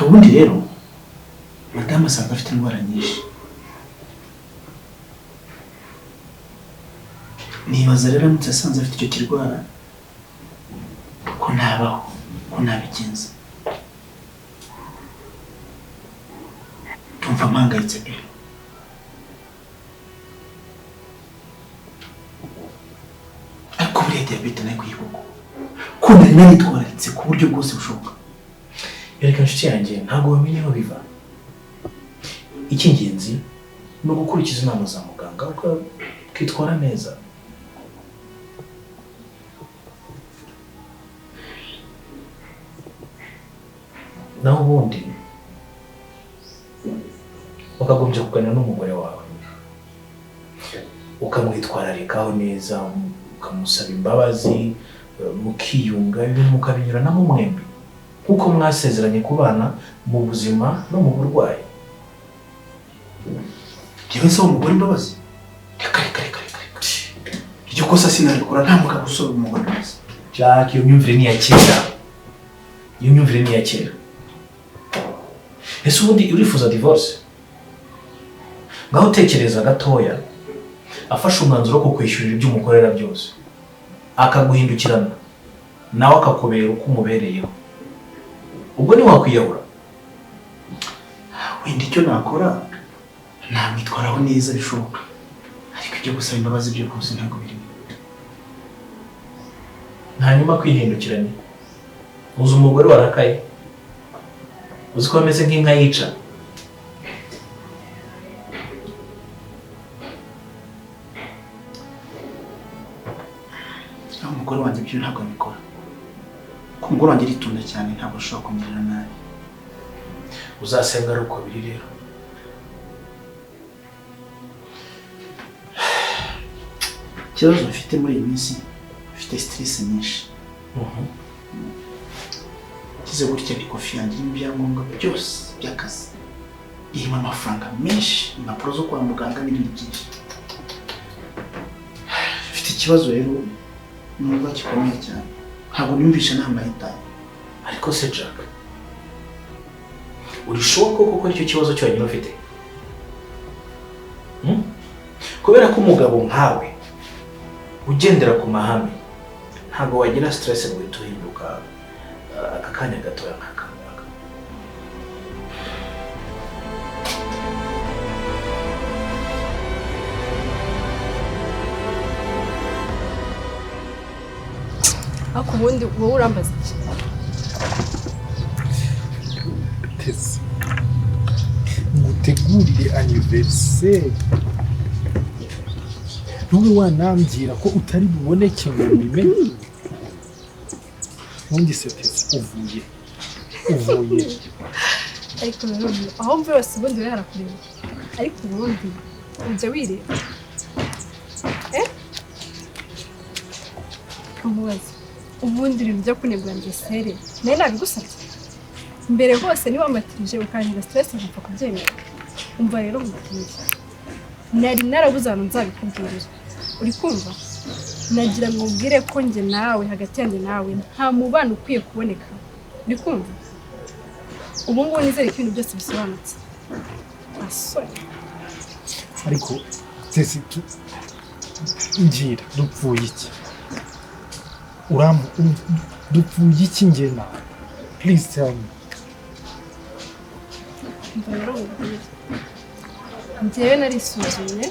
ubundi rero madame asanga afite indwara nyinshi. Nibaza rero aramutse asanze afite icyo kirwara ko nabaho, ko nabigenza. Tumva mpangayitse pe. Ariko buriya diyabete nayo kuyibuka ko nari naritwararitse ku buryo bwose bushoboka. Yereka nshuti yanjye ntabwo wamenye aho biva. Icy'ingenzi ni ugukurikiza inama za muganga ukitwara neza. Naho ubundi wakagombye kuganira n'umugore wawe ukamwitwararikaho neza, ukamusaba imbabazi, mukiyunga, ibintu mukabinyuranamo mwembi kuko mwasezeranye kubana mu buzima no mu burwayi. Yewe se umugore imbabazi? Reka. Iryo kosa sinarikora, nta mugabo usaba umugore imbabazi. Jack, iyo myumvire ni iya kera. Ese ubundi urifuza divorce? Ngaho utekereza gatoya, afashe umwanzuro wo kukwishyurira ibyo umukorera byose, akaguhindukirana nawe akakubera uko umubereyeho, ubwo ni wakwiyahura? Wenda icyo nakora namwitwaraho neza bishoboka, ariko ibyo gusaba imbabazi byo rwose ntabwo birimo. Hanyuma kwihindukiranya, uzi umugore warakaye, uzi ko ameze nk'inka yica. Umugore wanjye ibyo ntabwo abikora, ko umugore wanjye aritunda cyane, ntabwo ashobora kumerera nabi. Uzasenga ari uko biri rero. Ikibazo mfite muri iyi minsi, mfite stress nyinshi. Kize gutya ikofi yanjye n'ibyangombwa byose by'akazi, irimo amafaranga menshi, impapuro zo kwa muganga n'ibindi byinshi. Mfite ikibazo rero numva gikomeye cyane, ntabwo nimvisha namahitamo. Ariko se Jack, urishoboka koko icyo kibazo cyonyine ufite? Kubera ko umugabo nkawe ugendera ku mahame, ntabwo wagira stress ngo uhinduka aka kanya gatoya nk'aka. Ako ubundi wowe urambaza iki? Tessy, ngutegurire anniversaire, nube wanambwira ko utari buboneke ngo mbimenye. Ubundi se Tessy, uvuye ariko rero aho mvuye hose ubundi we harakureba, ariko ubundi ujya wireba. Umubaza ubundi ibintu byo kunegura anniversaire nayo nabigusabye mbere hose, niba wamatirije ukangira stress ugapfa kubyemera. Umva rero nkubwire, nari narabuze ahantu nzabikubwirira, uri kumva? Nagira ngo ubwire ko njye nawe, hagati yanjye nawe nta mubano ukwiye kuboneka, uri kumva? Ubu ngubu nizere ko ibintu byose bisobanutse. Asore ariko Tessy, ngira dupfuye iki? Dupfuye iki njye nawe? Please tell me. umva rero nkubwire, njyewe narisuzumye,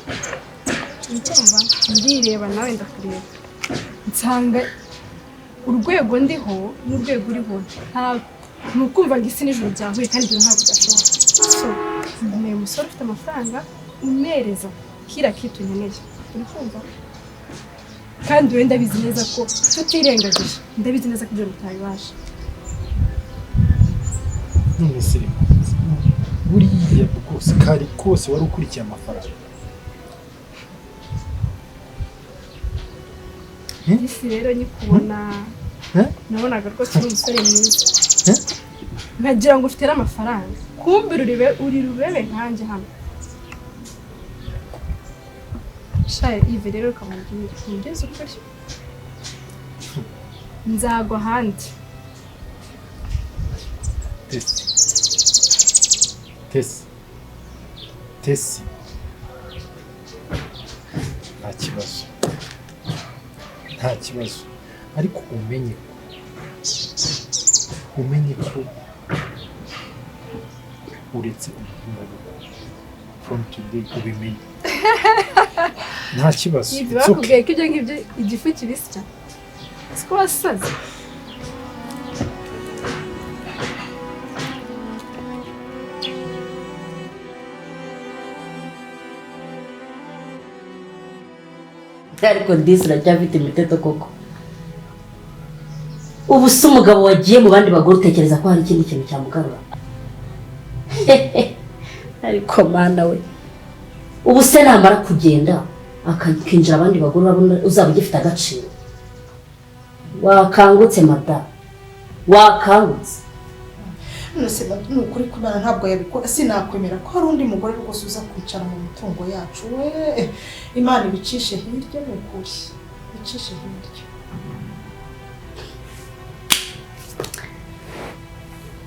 ukumva ndireba nawe ndakureba, nsanga urwego ndiho n'urwego uriho ni ukumva ngo isi n'ijuru byahuye, kandi ibyo ntabwo byashoboka. So nkeneye umusore ufite amafaranga umereza kira kitu nkeneye, uri kumva? Kandi wenda ndabizi neza ko tutirengagije, ndabizi neza ko ibyo bitabibasha. None se buriya rwose kari kose wari ukurikiye amafaranga? Isi rero nyikubona nabonaga rwose uri umusore mwiza, nkagira ngo ufite n'amafaranga, kumbe uri rubebe nkanjye hano. Shaye Yves rero ukamubwira ngeze ukuri, nzagwa ahandi. Tessy. Tessy. Nta kibazo. Nta kibazo. Ariko umenye ko uretse umuhungu from today ubimenye. Nta kibazo. Yves bakubwiye ko ibyo ngibyo igifu kibisya. Siko wasaze. ariko disi iracyafite imiteto koko. Ubu se umugabo wagiye mu bandi bagore utekereza ko hari ikindi kintu cyamugarura? Ariko mana we, ubu se namara kugenda akinjira abandi bagore urabona uzaba ugifite agaciro? Wakangutse mada, wakangutse. Nose nukuri kubana ntabwo yabikora, sinakwemera ko hari undi mugore rwose uza kwicara mu mitungo yacu. We Imana ibicishe hirya n'ukuri, bicishe hirya.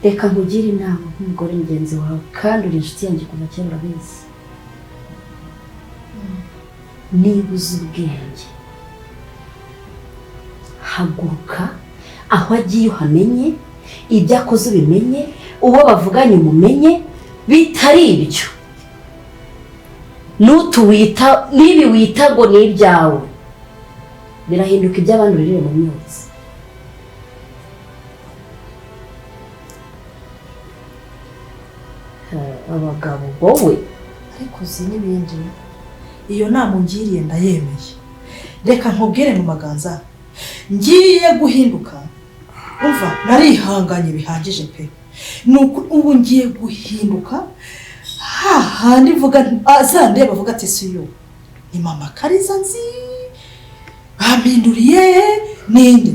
Reka nkugire inama nk'umugore mugenzi wawe kandi uri inshuti yanjye kuva kera urabizi. Niba uzi ubwenge haguruka aho agiye uhamenye, ibyo akoze ubimenye, uwo bavuganye umumenye, bitari ibyo nutuwita nibi wita ngo ni ibyawe birahinduka iby'abandi urire mu myotsi. Abagabo wowe Ariko uzi n'ibindi, iyo nama ungiriye ndayemeye. Reka nkubwire mu maganza, ngiye guhinduka. Umva narihanganye bihagije pe. Nuko ubu ngiye guhinduka hahandi vuga azande bavuga ati siyo ni mama Kaliza nzi bampinduriye ninde,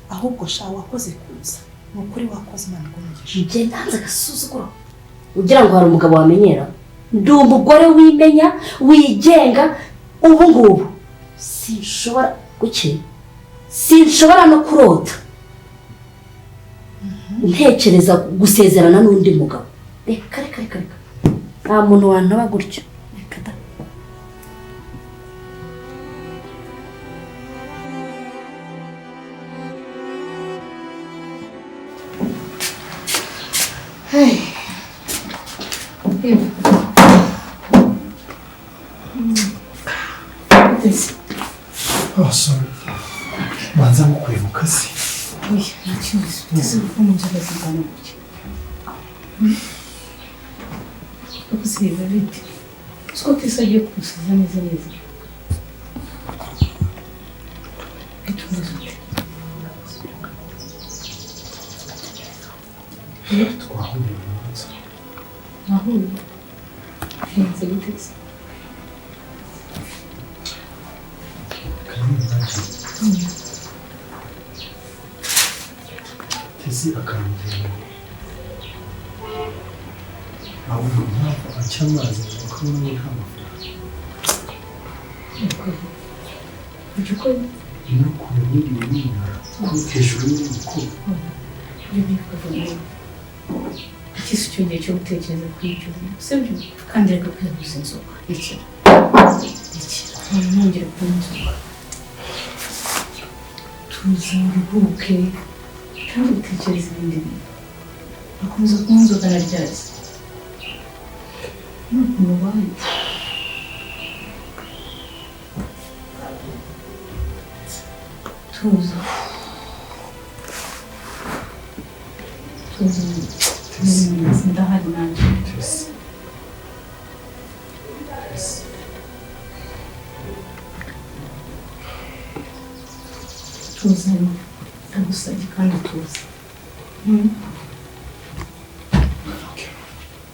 ahubwo sha wakoze kuza nukuri wakoze Imana igumisha. njye ntanze agasuzuguro ugira ngo hari umugabo wamenyera. Ndi umugore wimenya wigenga. Ubu ngubu sinshobora sinshobora no kurota ntekereza gusezerana n'undi mugabo. Reka nta muntu wantaba gutyo. Reka da. Hey Yves. Tessy. Oh, sorry. Banza mukuye mu kazi. Oya, ntakibazo. Tessy umunjira zingana gutya. Ubusiba bite? Siko Tessy agiye kugusiza neza. Bitumaze ute? Twahuriye mu nzu. Ahuye. Yanze gute se? Tessy akambwira aho ntabwo aca amazi kuko n'ubu nta mafaranga. Ujya ukora? No kubirira n'inara hejuru y'umukobwa. Ibyo bikavamo. Iki si cyo gihe cyo gutekereza kuri ibyo bintu. Sibyo? Kandi reka kwihuza inzoga. Rekera. Ntongere kunywa inzoga. Tuza uruhuke kandi utekereze ibindi bintu. Akomeza kunywa inzoga na ryazi. Nubaye. Tuza. Ndahari nanjye. Tuza ndagusabye kandi tuza.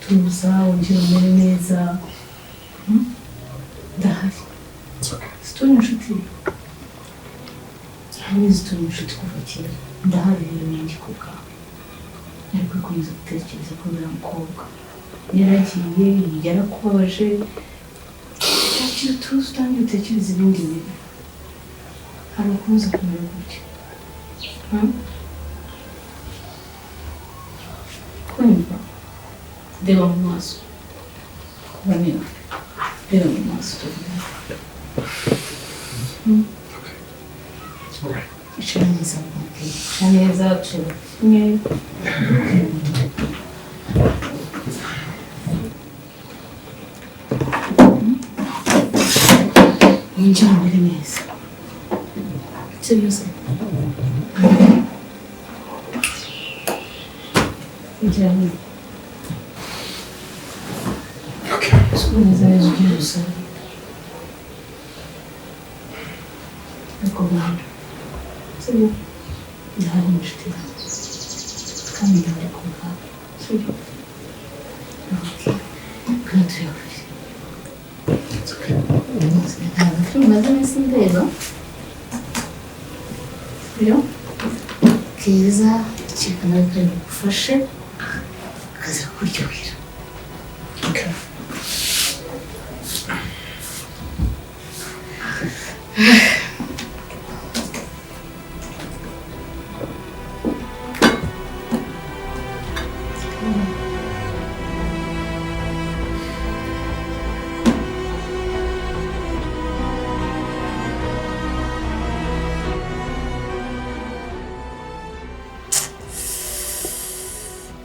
Tuza wongere umere neza. Ndahari. Situni inshuti. Nzi turi inshuti kuva kera. Ndahari rero nanjye ku bwawe. Ariko ukomeza gutekereza ko uriya mukobwa yaragiye yarakubabaje. Cyakira tuzi utangiye utekereza ibindi bintu. Hari ukomeza kumera gutya. Kumva Reba mu maso. Uraniwe. Reba mu maso. Alright. Icara neza mubwire. Icara neza, icara kimwe. Winjira mbere neza. Sibyo. Winjira mbere. Okay. Neza neza ugiye gusaba. Ariko bwana. Sibyo. Ndahari inshuti zanjye. Kandi ndahari ku bwawe. Sibyo. Kandi turabafashe. It's okay. Ntabwo filime maze iminsi ndeba. Sibyo. Kaliza ikiganiro kari bugufashe akaza kuryohera. Okay.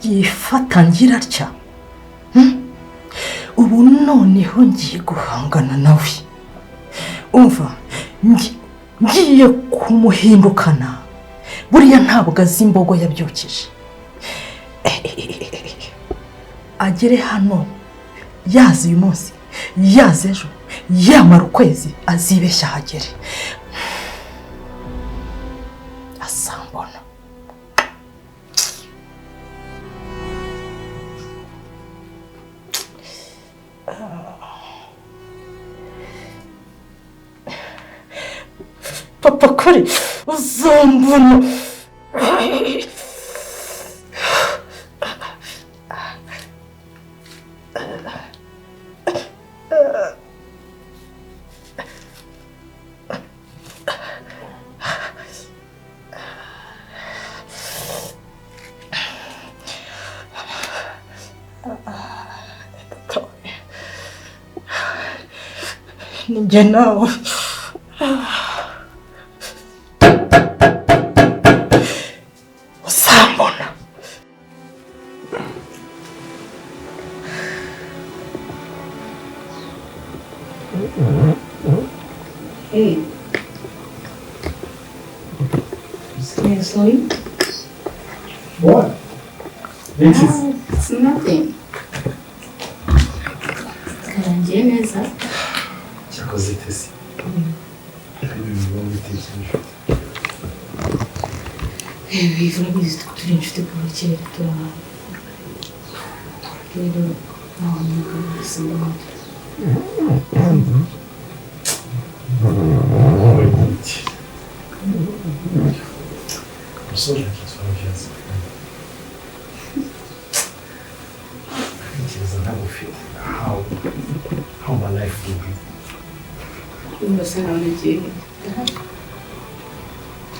yifata ngira atya ubu noneho ngiye guhangana nawe umva ngiye kumuhindukana buriya ntabwo azi imbogo yabyukije agere hano yazi uyu munsi yazi ejo yamara ukwezi azibeshya ahagere asambona papa kuri uzambona ninjye nawe uzambona Hey. Seriously? What? This is... It's nothing. Karangiye neza. cyakoze Tessy. Yves urabizi turi inshuti kuva kera turahana. Rero ntaho umugabo wese ndamubona. Umusore akitwara byanze. Ntekereza ntabwo ufite how my life will be. Mbese nawe nagiye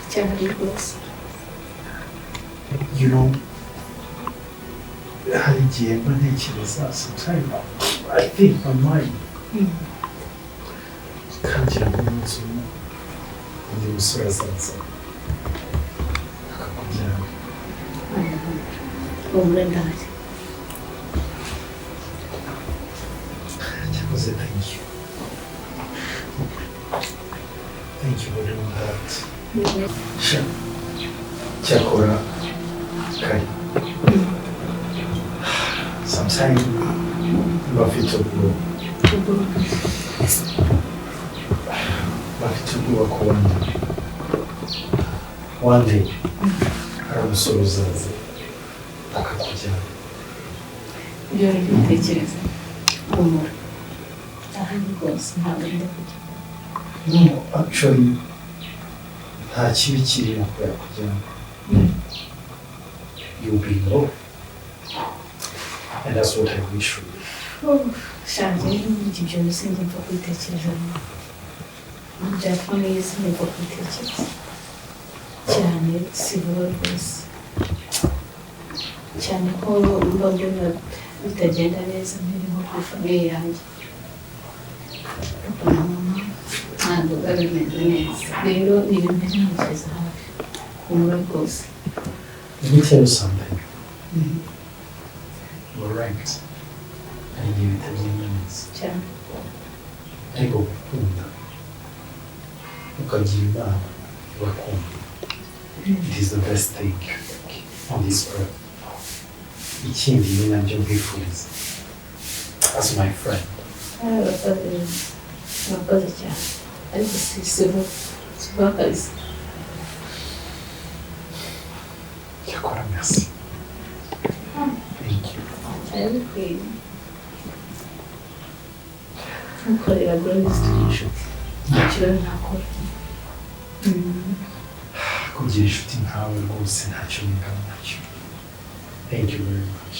cyahari rwose. You know, hari igihe mba ntekereza sometimes I think my mind kangira ngo umunsi umwe undi musore azaza akakujyana. Ubure ndahari. Cyakoze thank you. Thank you for doing that. Sure. Cyakora kari. Sometimes bafite ubwoba. Bafite ubwoba ko one day hari umusore uzaza akakujyana. Ibyo uri gutekereza. Humura. Ndahari rwose ntabwo ndi kujya. No, actually, nta kibi kirimo kubera kujyana. You'll be low. And that's what I wish for you. Shanze n'ibyo byose ndimva kwitekereza. Byatuma neza ndimva kwitekereza. Cyane si vuba rwose. Cyane ko mba mbona bitagenda neza mbere nko kuri famiye yanjye papa na mama ntabwo biba bimeze neza rero ni ibintu biri mugeza hafi humura rwose. Let me tell you something. You're right. Hari igihe bitagenda neza cyane ariko gukunda ukagira inama bakunda it is the best thing on this earth. Ikindi ni nabyo mbifuriza as my friend. murakoze cyane ariko sibo Kaliza. Yakora merci. Thank you. arabikwiye ntukorera Grace inshuti nta kibazo ntakora. Kugira inshuti nkawe rwose ntacyo bingana nacyo. Thank you very much.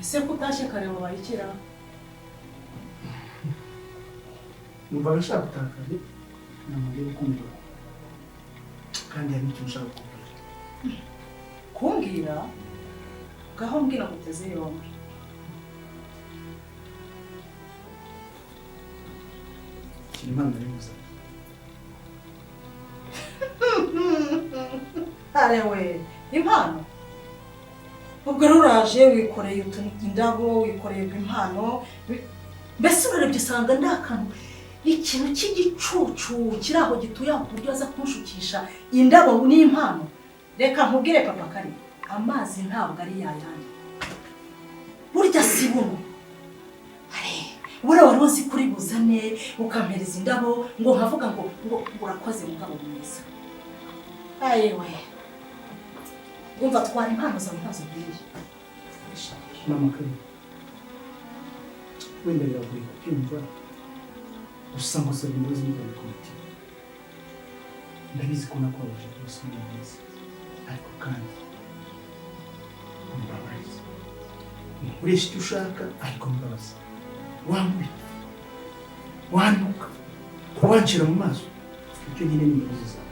ese ko utashye kare wabaye ikira numva nshaka gutakara namaze gukumva kandi hari icyo nshaka kubwira. kumbwira gaho mbwira guteze yombi Impano aribuza. arewe impano ubwo ruraje wikoreye indabo wikoreye impano mbese urebye usanga ndakantu ikintu cy'igicucu kiri aho gituye aho buryo aza kunshukisha indabo n'impano. Reka nkubwire papa kari amazi ntabwo ari yayandi burya si buno buriya wari uzi kuri buzane ukampereza indabo ngo nkavuga ngo urakoze mugabo mwiza. ayewe umva twara impano zawe ntazo bwiriye Mama kari wenda biragoye kubyumva gusa ngo saba imbabazi n'ibyo ku mutima. Ndabizi ko nakubabaje rwose neza ariko kandi umbabazi ukoresha icyo ushaka ariko mbabazi wambita wantuka wancira mu maso icyo nyine ni imbabazi zawe.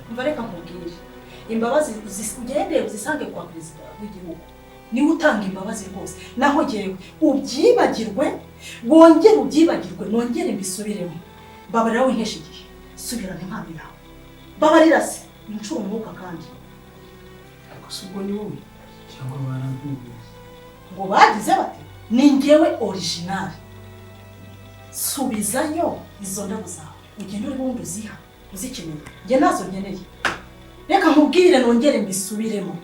umva reka nkubwire imbabazi ugendeye uzisange kwa perezida w'igihugu niwe utanga imbabazi rwose naho jyewe ubyibagirwe wongere ubyibagirwe nongere mbisubiremo. Babarira winkesha igihe subirana impano yawe babarira se incuro umwuka kandi ariko si ubwo ni wowe cyangwa barantuye ngo bagize bate ni njyewe original. Subizayo izo ndabo zawe ugende uri bundi uziha uzikeneye njye nazo nkeneye. Reka nkubwire nongere mbisubiremo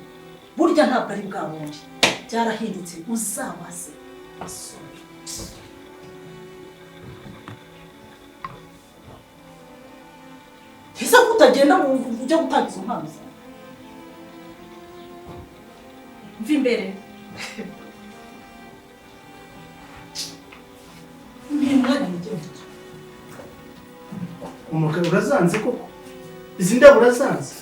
burya ntabwo ari bwa bundi byarahindutse uzabaze ese ko utagenda mu ujya gutanga izo mpano zawe mva imbere mbere mwana mugihe umugabo urazanze koko izi ndabo urasanze